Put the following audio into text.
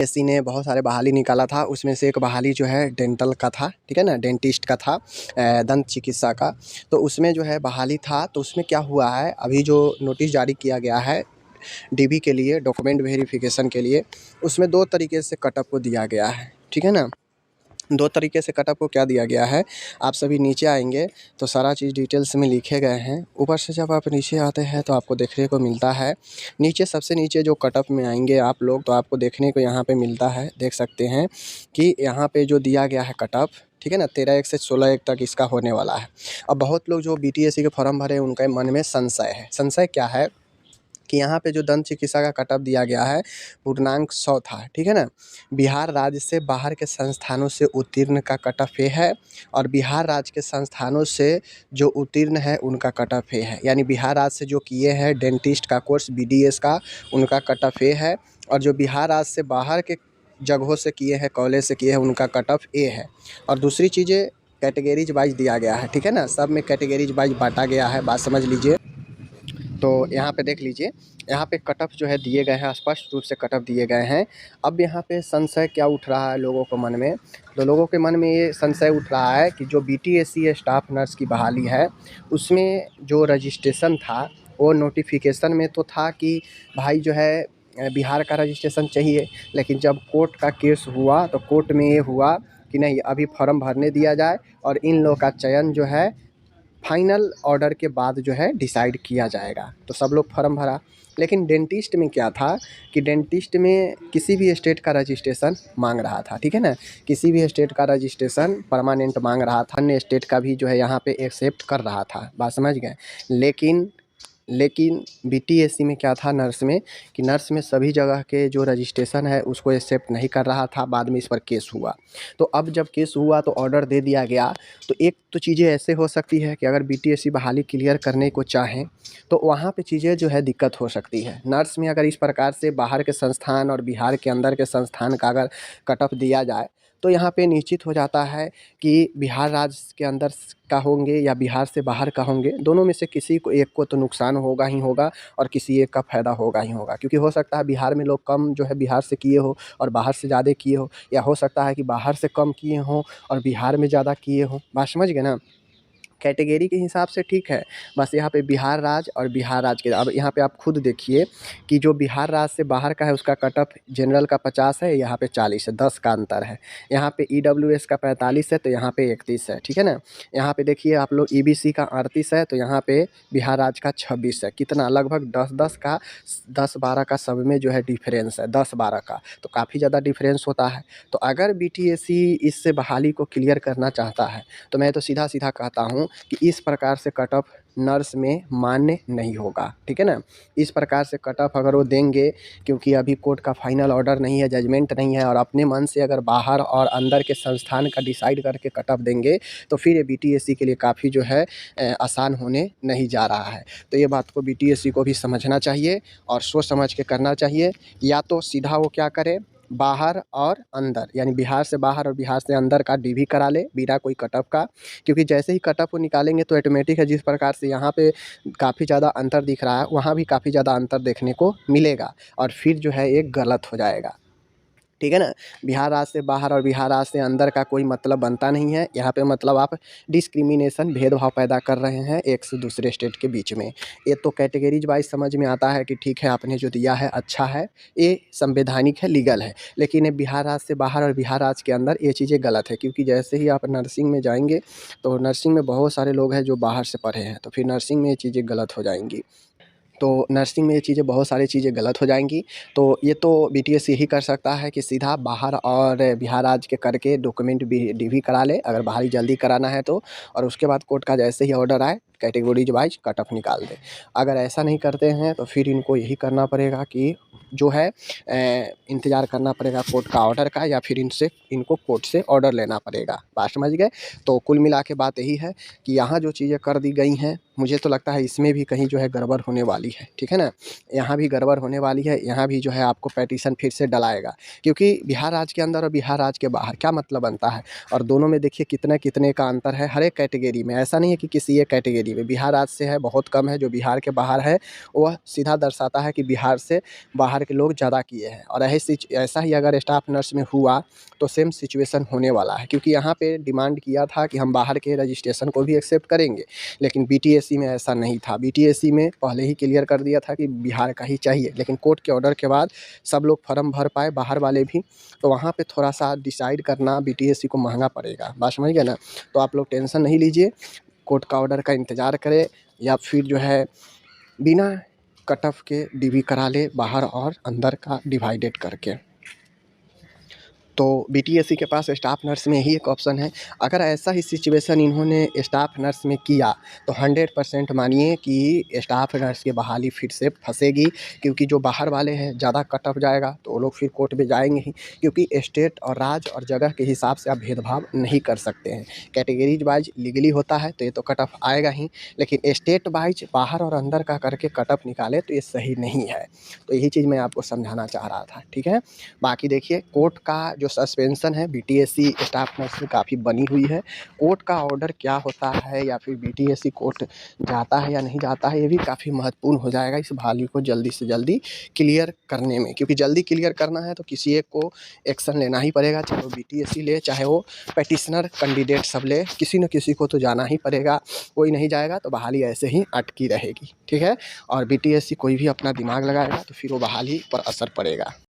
SC ने बहुत सारे बहाली निकाला था, उसमें से एक बहाली जो है डेंटल का था, ठीक है ना, डेंटिस्ट का था, दंत चिकित्सा का। तो उसमें जो है बहाली था, तो उसमें क्या हुआ है, अभी जो नोटिस जारी किया गया है डीबी के लिए, डॉक्यूमेंट वेरिफिकेशन के लिए, उसमें 2 तरीके से कटअप को दिया गया है, ठीक है ना। 2 तरीके से कटअप को क्या दिया गया है, आप सभी नीचे आएँगे तो सारा चीज़ डिटेल्स में लिखे गए हैं। ऊपर से जब आप नीचे आते हैं तो आपको देखने को मिलता है, नीचे सबसे नीचे जो कटअप में आएँगे आप लोग तो आपको देखने को यहाँ पे मिलता है, देख सकते हैं कि यहाँ पे जो दिया गया है कटअप, ठीक है ना, 13 से 16 तक इसका होने वाला है। अब बहुत लोग जो बीटीएससी के फॉर्म भरे उनके मन में संशय है। संशय क्या है कि यहाँ पे जो दंत चिकित्सा का कटअप दिया गया है पूर्णांक 100 था, ठीक है ना। बिहार राज्य से बाहर के संस्थानों से उत्तीर्ण का कटअप ये है, और बिहार राज्य के संस्थानों से जो उत्तीर्ण है उनका कटअप ये है। यानी बिहार राज्य से जो किए हैं डेंटिस्ट का कोर्स बीडीएस का, उनका कटअप ये है, और जो बिहार राज्य से बाहर के जगहों से किए हैं, कॉलेज से किए हैं, उनका कटअप ए है। और दूसरी चीज़ें कैटेगरीज वाइज दिया गया है, ठीक है ना, सब में कैटेगरीज वाइज बांटा गया है, बात समझ लीजिए। तो यहाँ पे देख लीजिए, यहाँ पे कटअप जो है दिए गए हैं, स्पष्ट रूप से कटअप दिए गए हैं। अब यहाँ पे संशय क्या उठ रहा है लोगों के मन में, तो लोगों के मन में ये संशय उठ रहा है कि जो बीटीएससी स्टाफ नर्स की बहाली है, उसमें जो रजिस्ट्रेशन था वो नोटिफिकेशन में तो था कि भाई जो है बिहार का रजिस्ट्रेशन चाहिए, लेकिन जब कोर्ट का केस हुआ तो कोर्ट में ये हुआ कि नहीं, अभी फॉर्म भरने दिया जाए और इन लोग का चयन जो है फाइनल ऑर्डर के बाद जो है डिसाइड किया जाएगा। तो सब लोग फॉर्म भरा, लेकिन डेंटिस्ट में क्या था कि डेंटिस्ट में किसी भी स्टेट का रजिस्ट्रेशन मांग रहा था, ठीक है ना, किसी भी स्टेट का रजिस्ट्रेशन परमानेंट मांग रहा था, अन्य स्टेट का भी जो है यहाँ पे एक्सेप्ट कर रहा था, बात समझ गए। लेकिन बीटीएससी में क्या था, नर्स में, कि नर्स में सभी जगह के जो रजिस्ट्रेशन है उसको एक्सेप्ट नहीं कर रहा था। बाद में इस पर केस हुआ, तो अब जब केस हुआ तो ऑर्डर दे दिया गया। तो एक तो चीज़ें ऐसे हो सकती है कि अगर बीटीएससी बहाली क्लियर करने को चाहें तो वहाँ पे चीज़ें जो है दिक्कत हो सकती है। नर्स में अगर इस प्रकार से बाहर के संस्थान और बिहार के अंदर के संस्थान का अगर कटअप दिया जाए तो यहाँ पे निश्चित हो जाता है कि बिहार राज्य के अंदर का होंगे या बिहार से बाहर का होंगे, दोनों में से किसी को एक को तो नुकसान होगा ही होगा और किसी एक का फ़ायदा होगा ही होगा। क्योंकि हो सकता है बिहार में लोग कम जो है बिहार से किए हो और बाहर से ज़्यादा किए हो, या हो सकता है कि बाहर से कम किए हों और बिहार में ज़्यादा किए हों, बात समझ गए ना। कैटेगरी के हिसाब से ठीक है, बस यहाँ पे बिहार राज्य और बिहार राज्य के, अब यहाँ पे आप खुद देखिए कि जो बिहार राज्य से बाहर का है उसका कटअप जनरल का 50 है, यहाँ पे 40 है, 10 का अंतर है। यहाँ पे ईडब्ल्यूएस का 45 है तो यहाँ पे 31 है, ठीक है ना। यहाँ पे देखिए आप लोग ईबीसी का 38 है तो यहाँ पे बिहार राज्य का 26 है। कितना, लगभग 10-10 का, 10-12 का सब में जो है डिफरेंस है, 10-12 का, तो काफ़ी ज़्यादा डिफरेंस होता है। तो अगर बीटीएससी इससे बहाली को क्लियर करना चाहता है तो मैं तो सीधा सीधा कहता हूँ कि इस प्रकार से कटअप नर्स में मान्य नहीं होगा, ठीक है ना। इस प्रकार से कटअप अगर वो देंगे, क्योंकि अभी कोर्ट का फाइनल ऑर्डर नहीं है, जजमेंट नहीं है, और अपने मन से अगर बाहर और अंदर के संस्थान का डिसाइड करके कटअप देंगे तो फिर ये बीटीएससी के लिए काफ़ी जो है आसान होने नहीं जा रहा है। तो ये बात को बीटीएससी को भी समझना चाहिए और सोच समझ के करना चाहिए। या तो सीधा वो क्या करे, बाहर और अंदर, यानी बिहार से बाहर और बिहार से अंदर का डीवी करा ले बिना कोई कटअप का। क्योंकि जैसे ही कटअप को निकालेंगे तो ऑटोमेटिक है, जिस प्रकार से यहाँ पे काफ़ी ज़्यादा अंतर दिख रहा है वहाँ भी काफ़ी ज़्यादा अंतर देखने को मिलेगा, और फिर जो है एक गलत हो जाएगा, ठीक है ना। बिहार राज्य से बाहर और बिहार राज्य से अंदर का कोई मतलब बनता नहीं है। यहाँ पे मतलब आप डिस्क्रिमिनेशन, भेदभाव पैदा कर रहे हैं एक से दूसरे स्टेट के बीच में। ये तो कैटेगरीज वाइज समझ में आता है कि ठीक है आपने जो दिया है अच्छा है, ये संवैधानिक है, लीगल है, लेकिन ये बिहार राज्य से बाहर और बिहार राज्य के अंदर ये चीज़ें गलत है। क्योंकि जैसे ही आप नर्सिंग में जाएंगे तो नर्सिंग में बहुत सारे लोग हैं जो बाहर से पढ़े हैं, तो फिर नर्सिंग में ये चीज़ें गलत हो जाएंगी। तो नर्सिंग में ये चीज़ें, बहुत सारी चीज़ें गलत हो जाएंगी। तो ये तो बीटीएस यही कर सकता है कि सीधा बाहर और बिहार राज्य के करके डॉक्यूमेंट भी डीवी करा ले, अगर बहाली जल्दी कराना है तो, और उसके बाद कोर्ट का जैसे ही ऑर्डर आए कैटेगरीज वाइज कटअप निकाल दे। अगर ऐसा नहीं करते हैं तो फिर इनको यही करना पड़ेगा कि जो है इंतज़ार करना पड़ेगा कोर्ट का ऑर्डर का, या फिर इनको कोर्ट से ऑर्डर लेना पड़ेगा, बात समझ गए। तो कुल मिला के बात यही है कि यहाँ जो चीज़ें कर दी गई हैं, मुझे तो लगता है इसमें भी कहीं जो है गड़बड़ होने वाली है, ठीक है ना। यहाँ भी गड़बड़ होने वाली है, यहाँ भी जो है आपको पेटिशन फिर से डलाएगा। क्योंकि बिहार राज्य के अंदर और बिहार राज्य के बाहर क्या मतलब बनता है, और दोनों में देखिए कितने कितने का अंतर है हर एक कैटेगरी में। ऐसा नहीं है कि किसी एक कैटेगरी बहाली में। बिहार राज्य से है, बहुत कम है, जो बिहार के बाहर है वह सीधा दर्शाता है कि बिहार से बाहर के लोग ज़्यादा किए हैं। और ऐसा ही अगर स्टाफ नर्स में हुआ तो सेम सिचुएशन होने वाला है, क्योंकि यहाँ पे डिमांड किया था कि हम बाहर के रजिस्ट्रेशन को भी एक्सेप्ट करेंगे, लेकिन बीटीएससी में ऐसा नहीं था। बीटीएससी में पहले ही क्लियर कर दिया था कि बिहार का ही चाहिए, लेकिन कोर्ट के ऑर्डर के बाद सब लोग फॉर्म भर पाए, बाहर वाले भी। तो वहाँ पे थोड़ा सा डिसाइड करना बीटीएससी को महंगा पड़ेगा, बात समझ गए ना। तो आप लोग टेंशन नहीं लीजिए, कोर्ट का ऑर्डर का इंतज़ार करें, या फिर जो है बिना कट ऑफ के डीवी करा ले, बाहर और अंदर का डिवाइडेड करके। तो बीटीएससी के पास स्टाफ नर्स में ही एक ऑप्शन है। अगर ऐसा ही सिचुएशन इन्होंने स्टाफ नर्स में किया तो 100% मानिए कि स्टाफ नर्स की बहाली फिर से फंसेगी, क्योंकि जो बाहर वाले हैं ज़्यादा कट ऑफ जाएगा तो वो लोग फिर कोर्ट में जाएंगे ही, क्योंकि स्टेट और राज्य और जगह के हिसाब से आप भेदभाव नहीं कर सकते हैं। कैटेगरीज वाइज लीगली होता है तो ये तो कट ऑफ आएगा ही, लेकिन स्टेट वाइज बाहर और अंदर का करके कट ऑफ निकाले तो ये सही नहीं है। तो यही चीज़ मैं आपको समझाना चाह रहा था, ठीक है। बाकी देखिए, कोर्ट का जो सस्पेंशन है बीटीएससी स्टाफ नर्स में काफ़ी बनी हुई है। कोर्ट का ऑर्डर क्या होता है, या फिर बीटीएससी कोर्ट जाता है या नहीं जाता है, ये भी काफ़ी महत्वपूर्ण हो जाएगा इस बहाली को जल्दी से जल्दी क्लियर करने में। क्योंकि जल्दी क्लियर करना है तो किसी एक को एक्शन लेना ही पड़ेगा, चाहे वो बीटीएससी ले, चाहे वो पेटिशनर कैंडिडेट सब ले, किसी न किसी को तो जाना ही पड़ेगा। कोई नहीं जाएगा तो बहाली ऐसे ही अटकी रहेगी, ठीक है। और बीटीएससी कोई भी अपना दिमाग लगाएगा तो फिर वो बहाली पर असर पड़ेगा।